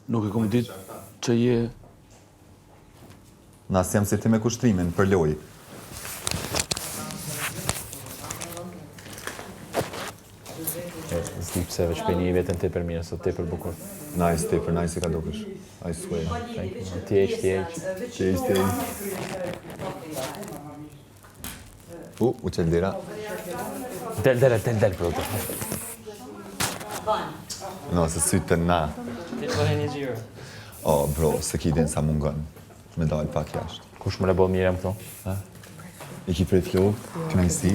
Nuk e kom ditë që je... Nas jam si ti me kushtrimin për lojë. S'di pse veç për një vetën ti për mirë, sot ti për bukur. Nice, ti për nice I ka dukesh. I swear. Tjeq. U qëll dira. Del, për të. No, se sytë të na. Oh, bro, se ki din sa mungon. Me dalë pak jashtë. Kush më le boll mirë këto? I ki prej flok, këna i si?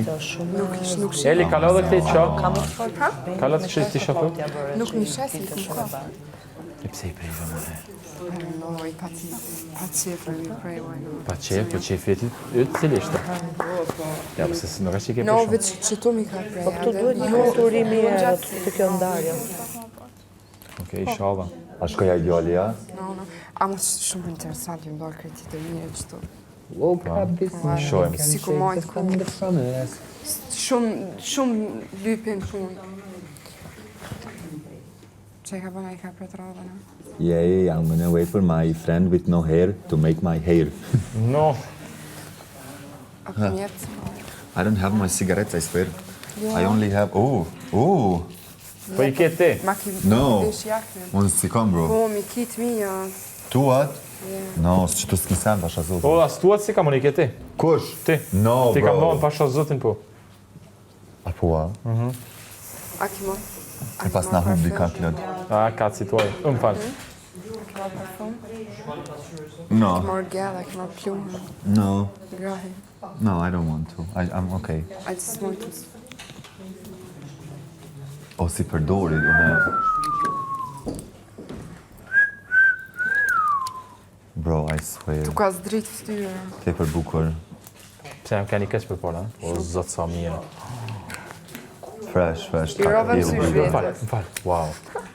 Nuk shi. Eli, kalo dhe këti qo? Kalo të kështë ti shofu? Nuk mi shesi të më ka. E pse I prej vëmë? No, I pa qefër mi prej vajnë. Pa qef, po qefri ti ytë cilishtë. Ja, përse nuk është që ke No, për shumë. veç që tu mi ka prej. Po këtu duhet një motorimi të kjo ndarja. Okej, shava. A shkoja ideali, ja? No. Ama shumë interesant ju ndarë kreti të mirë qëtu. Shohem. Si ku majtë ku. Shumë lypin punë. Që ka bëna I ka për të radhe, no? Yeah, I'm gonna wait for my friend with no hair to make my hair. No. A këmjetë? I don't have my cigarettes, I swear. I only have... Oh! Po I ke ti? Ma ki No. vesh jakne. Unë si kam, bro. Po, mi kitë mi, ja. Tuat? No, së që tu s'ki sen, pasha zotin. Po, as tuat si kam unë I ke ti? Kush? Ti. No, Ti kam bro. dhonë pasha zotin po. A po, a? A ki mo? E pas na hub dika klod. A, ka si tuaj. Më falë. Ki mo parfum? No. Ki mo orgella, ki mo plumë. No. Grahi. No, I don't want to. I'm okay. I just want to... O si përdori, une... Bro, I swear. Tu ka zdrit ftyre. Te për bukur. Pse jam ka një keq për pola? O, zotë sa mirë. Fresh. I rove sy Më falë.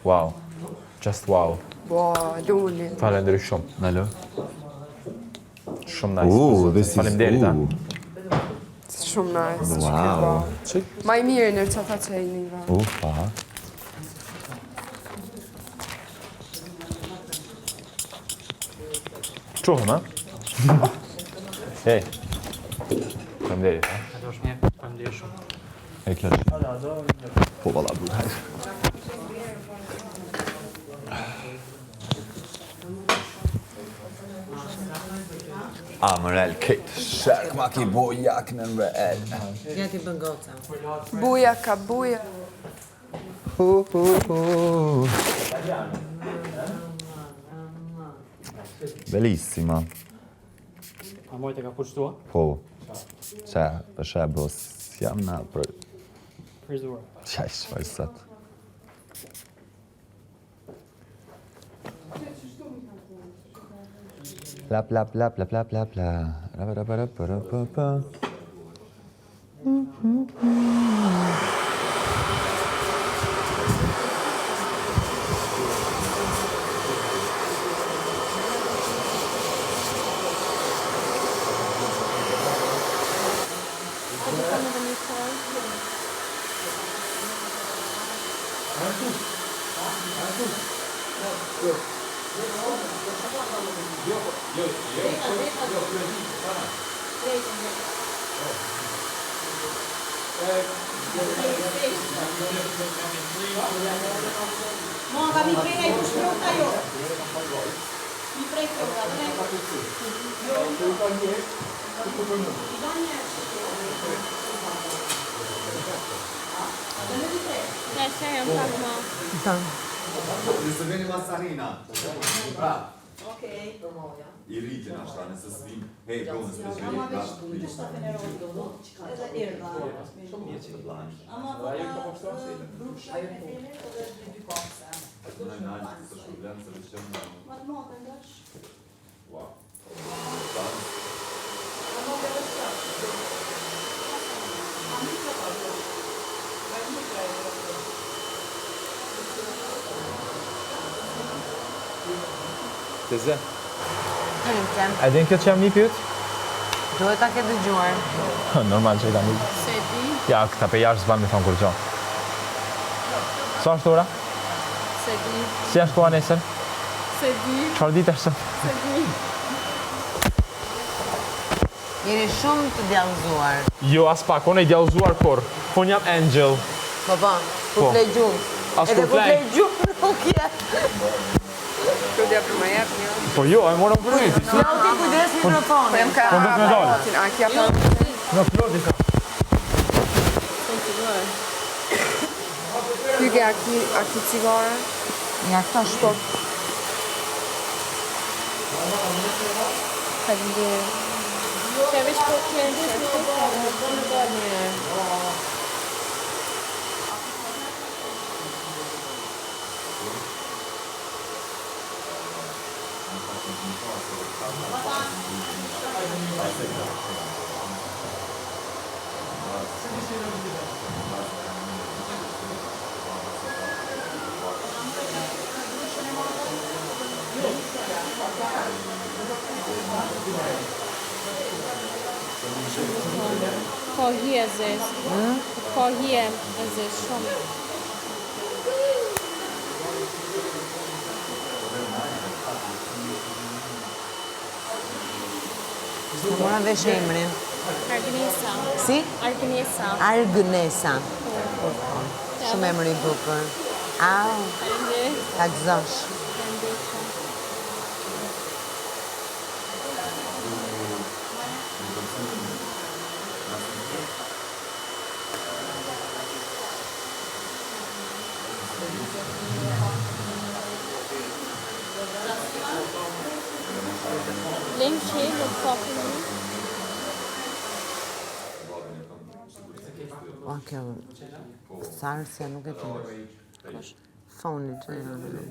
Wow. Just wow. Bo, lulli. Falë ndrysh shumë. Nalo? Shumë nice. This is... Faleminderit, ha. Shumë nice. Wow. Ma I mirë nërë që ata që e një va. Pa. Quhëm, ha? Hej. Faleminderit, ha. E klod. Po, valla, bro. Amrel, këtë shërk ma ki bo jakën në el. Ja ti bën goca. Buja ka buja. Bellissima. A mojtë e ka përshtua? Po. Qa, bro, s'jam na për... Frizuar. Qa i shfaj sot. Pla. Rapa. Moga, mi prega I pushtrota jo. Mi prega jo, Nëse veni Masarina. Pra. Okej. I rritin ashta, nëse s'vim. Hej, bro, nëse s'vim. Ama veç të shtafën e rojtë, edhe erdha. Ama brukshë e fillit edhe dy kopse. Ma të motë ndash. Ama të rështë. Të zë. Hënëtem. A din këtë që jam një pyet? Duhet ta ke dëgjuar. Normal që I kam një. Se di? Ja, këta pe jashtë zbanë me thonë kur gjo. Sa është ora? Se di? Si janë shkoa nesër? Se di, Çfarë ditë është? se di. Jeni shumë të djallëzuar. Jo, as pak, unë e djallëzuar kur. Unë jam angel. Po, ku flej gjumë. As Edhe kur ku flej. flej gjumë nuk je. Klodja për më jep një. Po jo, e morëm për një. Klodi, kujdes mikrofonin. Po jam ka... Po do të më dalë. A kja për... Në Klodi ka. Kyge, a ki cigare? Nga këta shtot. Faleminderit. Ke veç po klientë. Ka hije zez. Ka hije e zez shumë. Në mora vesh emrin. Argnesa. Si? Argnesa. Argnesa. Shumë emri i bukur. Au, Faleminderit. ka gëzosh. Faleminderit shumë. Lejmë që nuk ka për një. O, kjo tharësja nuk e të. Foni që janë.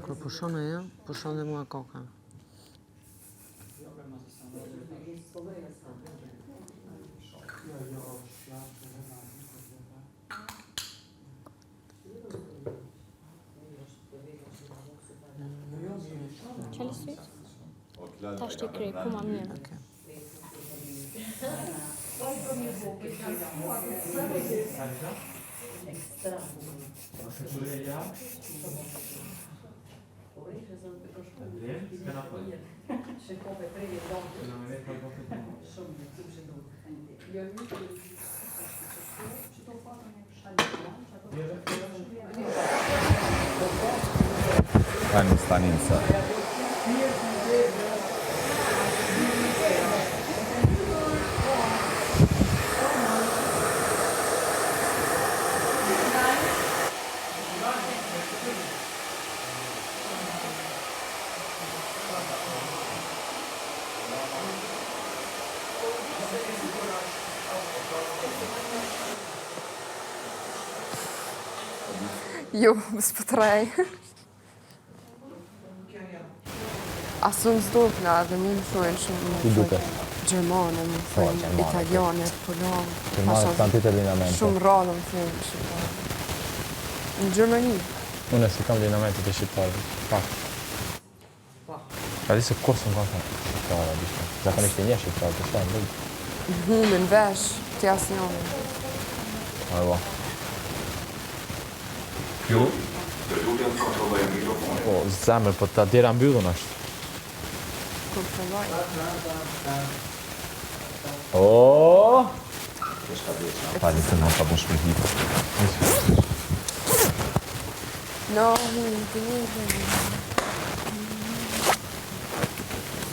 Kër pushon ajo, pushon dhe mua koka. Qëllë sytë? Ta shtë i krej, ku ma mirë. Hajmë staninca. Jo, s'pëtrej. Asu në zdokna dhe mi më thujnë shumë. Ti duke. Gjermane, më thujnë, Gjermane, italiane, polon. Gjermane kanë tjetër linamente. Shumë rrallë më thujnë shqiptarë. Në Gjermani. Unë si kam linamente të shqiptarë. Pak. A di se Kosovë kanë thënë shqiptarë, a di shme. Zakonisht e një shqiptarë, të shtajnë, dhe. Humin, vesh, të jasë njone. Arva. Ju? Po, zemër, po ta djera mbyllun është. Kontrolloj. Oooo! Pali se në ka bu shpërhip. No, të një.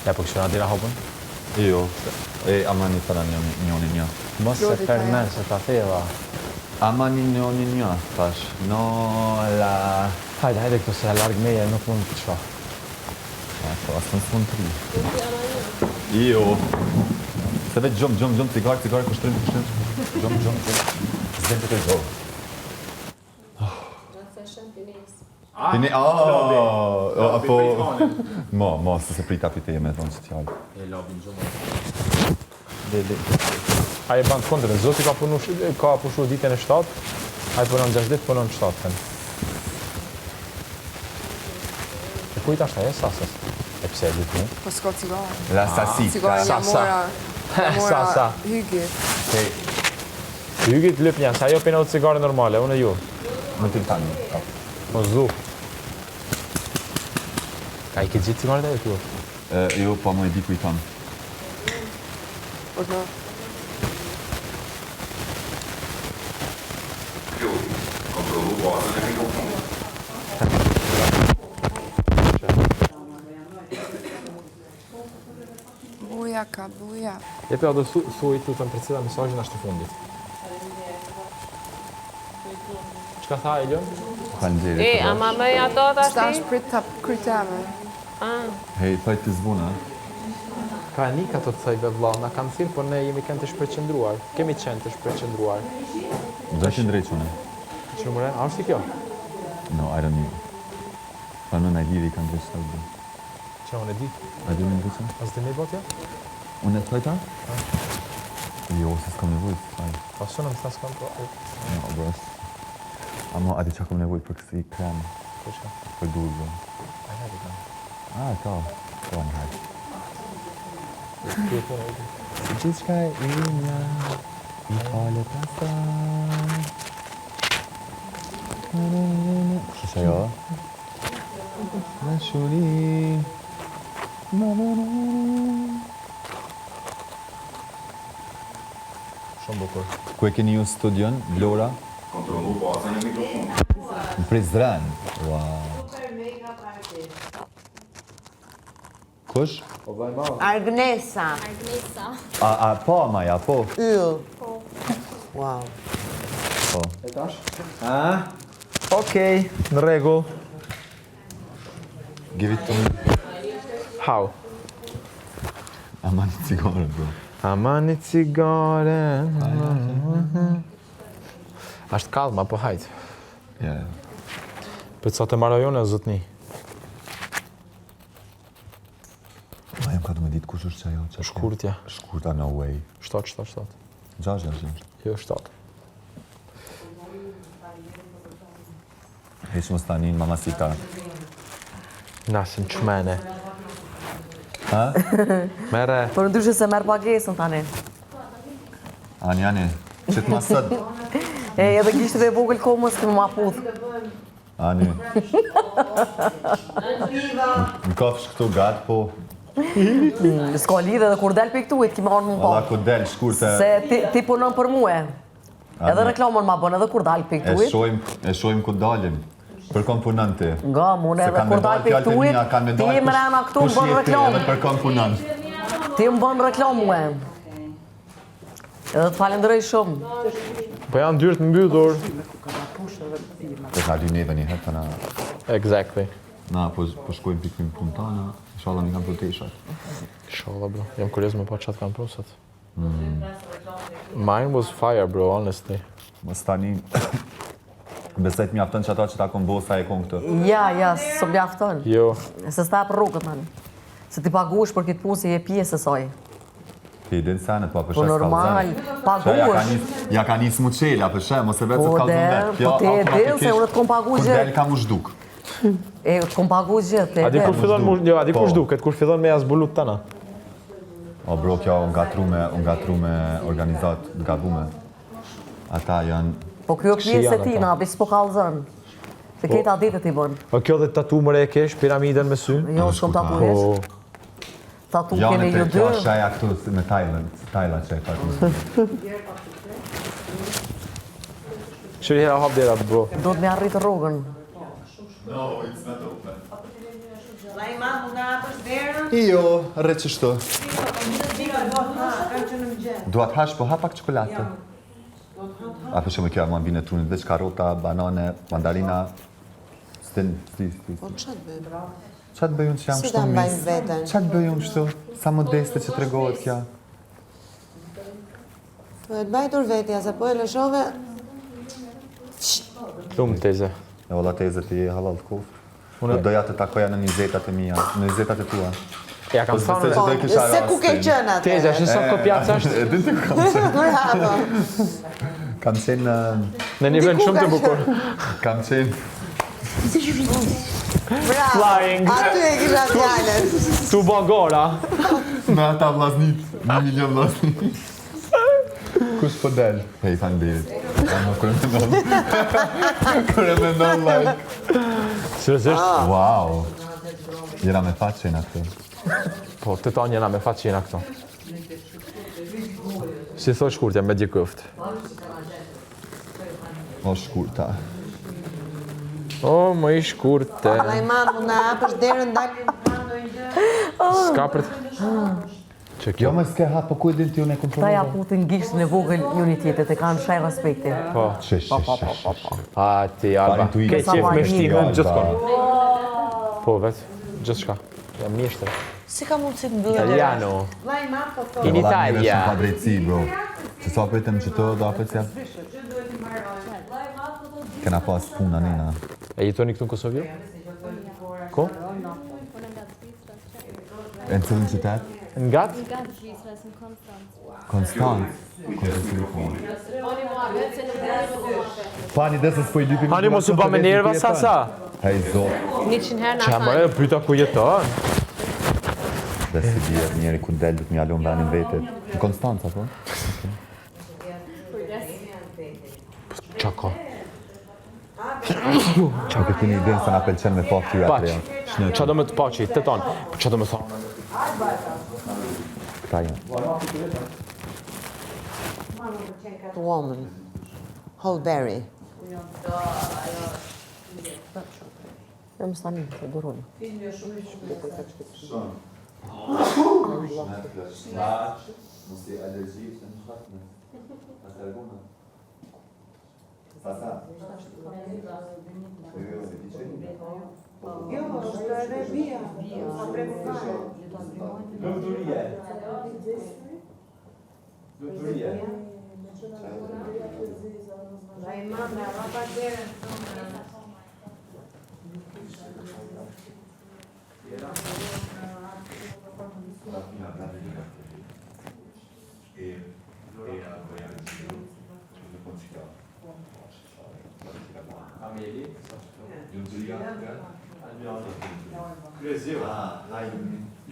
Ja, po kështë nga dira hopën? Jo, e amani para njoni një. Mos se fermen se ta theva. Amani njoni një, thash. No, la... Hajde, këto se largë meje, nuk mund të qa. Po, asë në fund të ri. Jo. Se veç gjumë, cigarë, kushtrim. Gjumë. Zdente të gjumë. Pini, apo... Mo, se prita pite me thonë që t'jallë. E labin gjumë. A e bandë kondrën, Zoti ka pushu ditën e 7, a e punon 6 ditë, punon 7. E kujt ashtë aje sasës? E pse e ditë një? Po s'ka cigare. La sasi. Cigare një mora Sa. hygit. Hygit lyp një, sa jo pina u cigare normale, unë e ju. Më të tani. Po zu. A I ke gjithë cigaret e tu? Jo, pa më e di ku I kanë. Buja ka, buja. Jepi ato thuaj tutën për cila mesazhin është të fundit. Çka tha Elion? Kanë ama më ato Sta është prit të kryteme. Hej, thaj të zvuna. Ka nik ato të thaj be vlla, na kanë thirr, por ne jemi kanë të shpërqendruar. Kemi qenë të shpërqendruar. 200 drejtone. Çumre, a është kjo? No, I don't know. Pa në Nigeria kanë drejtë. Çfarë unë e di? A di më ndryshon? As dhe me botja? Unë e thaj ta? Jo, se s'kam nevojë. Pa sonëm sa s'kam po. No, bro. Amo, a di çka kam nevojë për kësi krem? Po çka? Për durë. Ai ha di. Ta. Po në hajtë. Ti po e di. Si gjithçka e imja, I falet pastaj. Kështë ajo? Në shuri. Shumë bukur. Ku e keni ju studion, Vlora? Kontrollu bazën e mikrofonit. Në Prizren. Wow. Kush? Argnesa. Argnesa. Po, Maja, po. Yll. Wow. Po. Okej, në rregull. Give it to me. How? Aman cigare, bro. Amani cigare. Ashtë kallë, ma po hajtë. Ja. Për sa të marajone, zotni. Ma jam ka të me ditë kush është që ajo? Shkurtja. Shkurta, no way. 7. 6. Jo, 7. Heq mos tanin, mamasita. Nasin qmene. Ha? Mere. Por ndryshe se merr pagesën tani. Ani, që të masët? Edhe gishtë dhe vogël komës të më mapudh. Ani. Në kafsh këtu gatë, po. S'ka lidhe dhe kur del për këtu, të kima orë më Alla pa. ku del, shkurte. Se ti punon për mua. Edhe reklamon ma bën, edhe kur dal për E këtu. shojmë ku dalim. Për kom punon ti. Nga, mune edhe kur dal për këtu, ti më rena këtu më bën reklam. Për kom punon. Ti më bën reklam mua. Edhe të falenderoj shumë. Po janë dyrt mbytur. Të ka dy neve një herë, na... Exactly. Na, po shkojmë pikrim punë tana, inshallah mi kanë proteshat. Inshallah, bro. Jam kurios me pa qatë kanë prosat. Mine was fire, bro, honestly. Mos tani... Besoj të mjafton që ata që ta kon bosa e kon këtë. Ja, së mjafton. Jo. Se s'ta për rrugët tani. Se ti pagush për këtë punë se je pjesë e saj. Ti din senet, po për Po shë normal, pagush. Ja ka njës muqela, për shë, mos e vetë se Po t'kallzon vetë. po ti e din se unë të kom pagu Kur gjithë. del ka mu shduk. E të kom pagu gjithë. A di kur fillon jo, a di kur zhduket, kur fillon me jazbulut tana. O bro, kjo unë gatru me organizat të gabume. Ata janë... Po kjo pjesë e ti, na, bis po kallzon. Se këta ditë ti bën. O kjo dhe tatu mëre e kesh, piramiden me sy. Jo, s'kom tatu hesh. Tatu keni ju dy. Kjo shaja këtu me Tajla që e tatu. Shëri hera hap derat, bro. Do të me arritë rrugën. No, it's not open. La i mamu nga apës verën. Jo, rre qështu. Kanë Duat hash, po ha pak qokolate. A për shumë kjo, ma më bine trunit, veç karota, banane, mandarina. Sti. Po që të bëjmë? Qa të bëjun që jam Si kështu ta mis? mbajmë veten? Qa të bëjun kështu? Sa modeste që të regohet kja? Po e të bajtur vetja, se po e lëshove... Lumë teze. E valla teze ti e halal të kofë. Po doja të takoja në 20-at e mija, në 20-at e tua. Ja kam Po, thonë. se do i kisha Se ku ke rastin. qenë atë? Teze, është sa kopjac është? E din të kam qenë. Bravo. Kam qenë... Në një vend shumë të bukur. Kam qenë... Bravo. Flying. Aty e kisha fjallën. Tu bagora. Me ata vllaznit, 1 milion vllaznit. Kush po del? Hej, fan birit. Kërë me ndonë. Kërë me ndonë like. Seriozisht? Wow. Jena me faqena këto. Po, të tonë jena me faqina këto. Si thot shkurtja me djekuft. O shkurta. O, më i shkurte. Sulejman, mund na hapësh derën dalim. S'ka për të... Që kjo? Jo më s'ke hap, po ku e din ti unë e Ta kontrollova? ja putin gisht në vogël njëri tjetrit e kanë shaj respekti. Po. Shesh. A, ti, Alba. Parin tu i- Ke qef me shtinën gjithkon. Alba. Po, vetë. Gjithë shka. Ja, mjeshtre. Si ka mundësi të mbyllë? Italiano. In Ka Italia. drejtësi, bro. Që sa pëjtëm që të do apet jam. Kena pas puna nena. E jetoni këtu në Kosovë? Ko? E në cilën qytet? Nga? Nga Zvicrës në Konstancë. Konstant. Pani desës po i lypim... Hani mos u ba me nerva sa. Hej, zot. 100 herë Qa më e pyta ku jeton? Dhe si dhjet njeri ku del du të mjallon venin vetet. Në Konstanca, po? Qa ka? Nuk e kini idin se na pëlqen me pa këtyre Paq. atreja. Qa do me të paqi, të tonë. Po qa do me thonë? Këta janë. Woman. Holberry. Jo më stani, të duroni.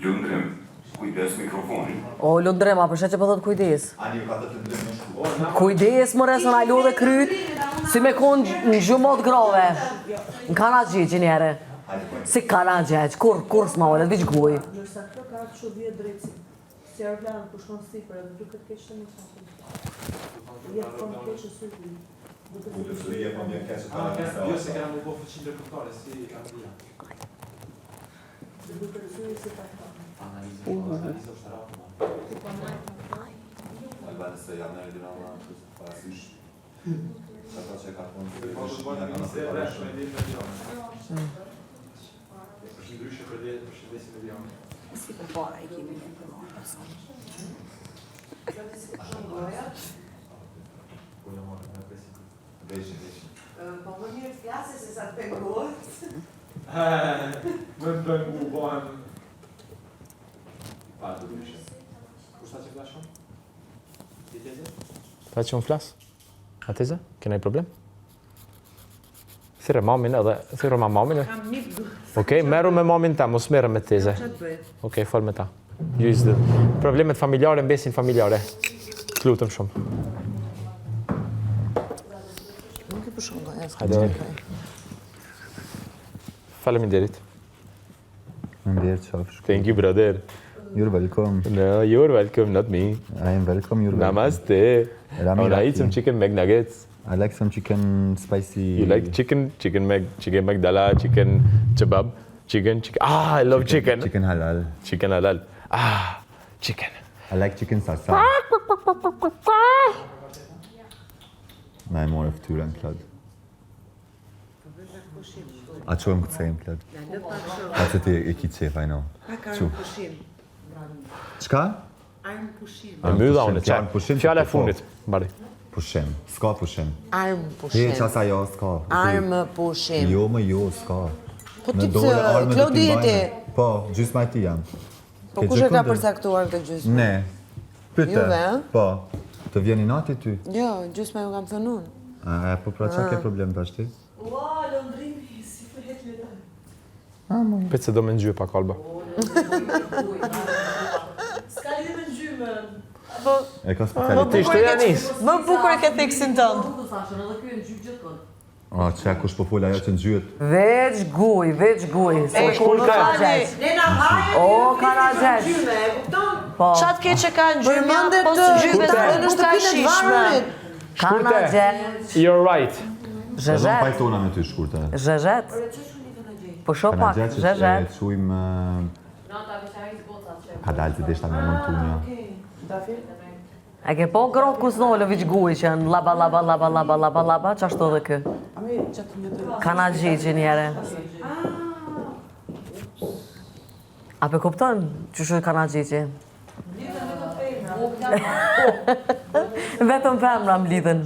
Lundrim, kujdes mikrofonin. O, Lundrem, a përshet që po thot kujdes. Ani ju ka të të ndrymë në shku. Kujdes, more, së na lodhe kryt, si me konë në gjumot grove. Në Karagji, që njere. Si Karagji, kur s'ma ole, vich guj. Ndërsa këto ka kështu 10 drejtësi. Si aeroplan pushon sipër edhe duket keq të nisë. Jetë kon keq syri. Udhësëria po mjë keqë para kësa. Jo se kena më po fëqin dhe këftare, si Anglia. Duket syri si pa thënë. Analizë është ratë. Albani se jam në edina ma kështë parasysh. Ata që ka thonë të është një nga në preparashme. është ndryshe për shëndesin e vjonë. Si për para i kemi një për marë. Po më mirë të flasë se sa të pengohet. Më të bëngu bëhem... Pa të ndryshe. Kushta që flashon? Ta që unë flas? A teze? Kena i problem? Thire mamin edhe, thire ma mamin e? Kam një du. Okej, meru me mamin ta, mos merë me teze. Çfarë bëj? Okej, fol me ta. Ju i zdë. Problemet familjare mbesin familjare. Të lutëm shumë. Nuk e përshon nga jasë. Hajde. Faleminderit. Mirë qafsh. Thank you, brother. You're welcome. No, you're welcome, not me. I am welcome, you're welcome. Namaste. Rami I wanna eat Raki. some chicken McNuggets. I like some chicken spicy. You like chicken? Chicken Magdala, chicken kebab, chicken. Ah, I love chicken. Chicken halal. Chicken halal. Ah, chicken. I like chicken salsa. Na e morë fëtyra në plad. A qojmë këtë sejmë plad? A që ti e ki qef, I know. Qu? Qka? Armë pushim. E mbylla unë, Fjalë pushim, Fjala e po, fundit, mbari. Pushim. Ska pushim. Armë He, pushim. qasa jo, ska. Armë pushim. Jo, më jo, ska. Po Në ti dorë pse, armët e Klodi ti e ti? mbajnë. Po, gjysma e ti jam. Po kush e ka përcaktuar këtë gjysmë? Ne. Pyte. Juve, a? Po. Të vjeni nati ty? Jo, gjysma ju kam thënë unë. A, po pra qa ke problem të ashti? Ua, lëndrimi, si flet lëndrimi. Pece do me ngjy pa kalba. S'ka lidhje me ngjymën. E ka specialitet. Ti shtu janis. Më bukur e ke teksin tënd. Nuk të thashën, edhe kjo e në gjyqë gjithë kënë. A, që kush po full ajo që nxyhet? Veç guj. O, Karagjeq. Po. Qatë ke që ka në gjyme, po së gjyme të në shtëpinë të varënit. Karagjeq. You're right. Zhezhet. Pajtona me ty shkurte. Zhezhet. Po shoh pak, zhezhet. Quim... Ka dalë të deshta me montunja. E ke po grot kusnolë viç guj që në laba, që ashtu dhe kë? Kana gjigji njere. A pe kupton që shu kana gjigji? Vetëm femra më lidhen.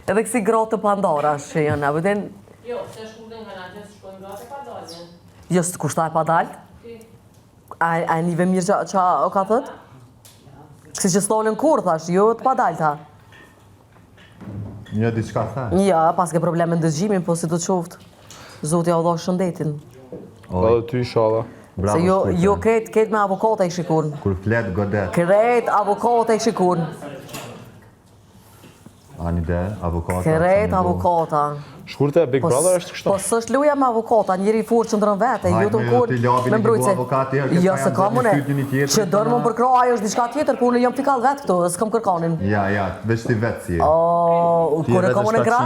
Edhe kësi grotë të Pandorash që janë, a vëden... Jo, se shkurdin kana gjë, shkojnë gratë e pa dalje. Jo, së të kushtaj pa dalë? A nive mirë që o ka thët? Kësi që stolën kur, thash, jo të pa dalë ta. Një diçka tha. Ja, pas ke probleme në dëgjimin, po si të qoftë. Zotja u dho shëndetin. Po dhe ty shala. Se jo ketë me avokata i shikur. Kur flet godet. Kret avokata i shikur. Ani de, avokata. Kret avokata. Shkurte, Big Brother është kështu. Po s'është luja me avokata, njëri furë që ndrën vete, ju të mkur me mbrujtëse. Jo, se ka mune, që dërë më përkro, ajo është diçka tjetër, po unë jam t'i kallë vetë këtu, s'kam kërkanin. Ja, veç ti vetë si e. Kërë kam unë në kra?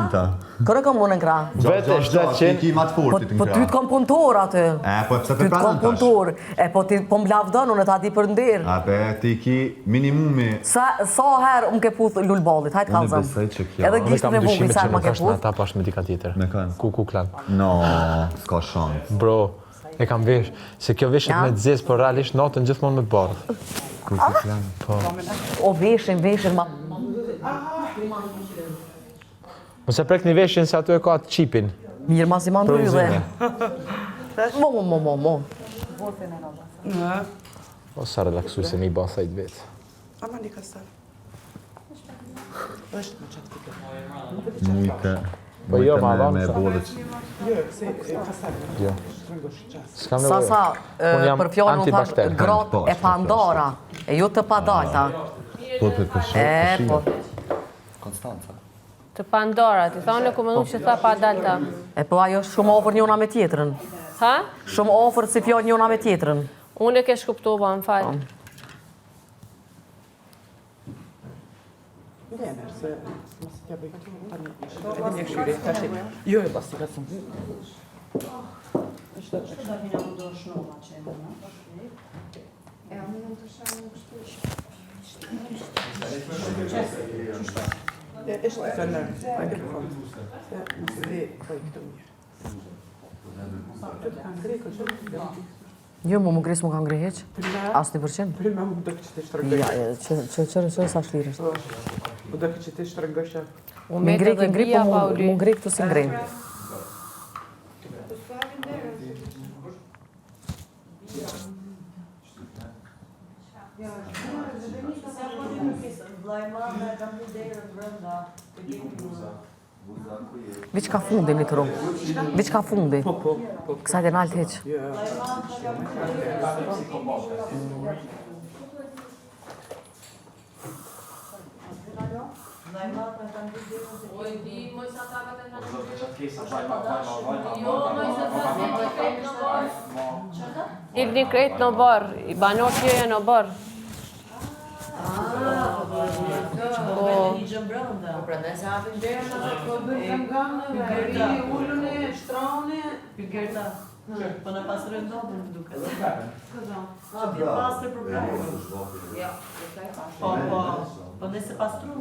Kërë kam unë në kra? Vete, 700. Po ty t'kom punëtor aty. Po pse Ty t'kom punëtor. Po ti po m'lavdën, unë ta di për ndirë. Ti ki minimumi. Sa herë më ke puth lulballit, hajtë kalzëm. Edhe gishtë në vungë i sa më ke puth. Ta pash me dika tjetër. Me kanë? Ku klan. No, s'ka shansë. Bro, e kam vesh, se kjo veshet me të zezë, por realisht natën gjithmonë me të bardhë. Ku klan? Po. O veshin ma... Mëse prek një veshin se aty e ka të qipin. Mirë ma si ma ndrydhe. Mo. O sa relaksu se mi ba sajt vetë. Mujte. Po jo, ma va me bollet. Jo. S'kam nevojë. Sa, për fjallë më thash grot e Pandora, e ju të padalta. Po të Po. Konstanca. Të Pandora, ti thonë ku më nuk që tha pa dalta. E po ajo shumë ofër njona me tjetërën. Ha? Shumë ofër si fjallë njona me tjetërën. Unë e ke shkuptova, më falë. Jo, më ngrisë më ka ngriheq. Asë 1%. Ja, që sa shlirë është. Më ngri, po më ngri këtu si ngri. Viç ka fundi një këru. Viç ka fundi. Kësaj dhe naltë heq. Il një krejt në barë, i banor t'joja në barë. Prandaj se hapin derën, po bëjmë gamë, veri, ullën e shtrone, Pirgerta. Po në pastrojnë dobën, më duket. A, bje pastër për brajë. Ja, po nëse pastru.